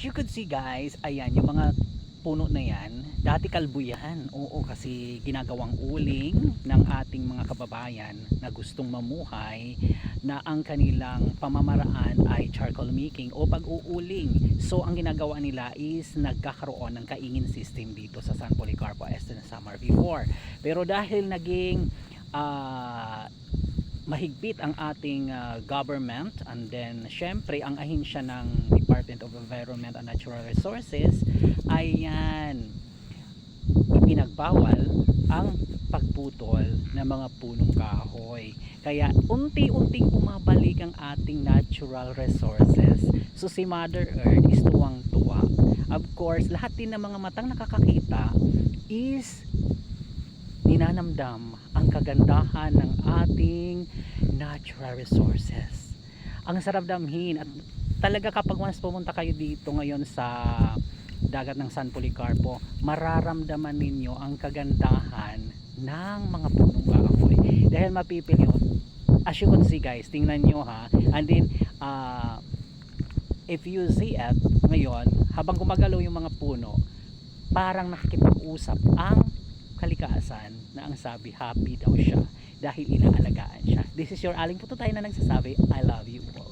you could see guys, ayan yung mga puno na yan, dati kalbo yan. Oo, kasi ginagawang uling ng ating mga kababayan na gustong mamuhay, na ang kanilang pamamaraan ay charcoal making o pag-uuling. So ang ginagawa nila is nagkakaroon ng kaingin system dito sa San Policarpo Este na Samar before. Pero dahil naging mahigpit ang ating government, and then syempre ang ahinsya ng Department of Environment and Natural Resources, ayan, ipinagbawal ang pagputol ng mga punong kahoy. Kaya unti-unting bumabalik ang ating natural resources. So si Mother Earth is tuwang-tuwa. Of course, lahat din ng mga matang nakakakita is ninanamdam ang kagandahan ng ating natural resources. Ang sarap damhin, at talaga kapag once pumunta kayo dito ngayon sa dagat ng San Policarpo, mararamdaman ninyo ang kagandahan ng mga punong kahoy dahil mapipili nyo. As you can see guys, tingnan nyo ha, and then if you see it ngayon, habang gumagalaw yung mga puno, parang nakikipag-usap ang kalikasan na ang sabi happy daw siya dahil inaalagaan siya. This is your Aling Pututay na nagsasabi, I love you all.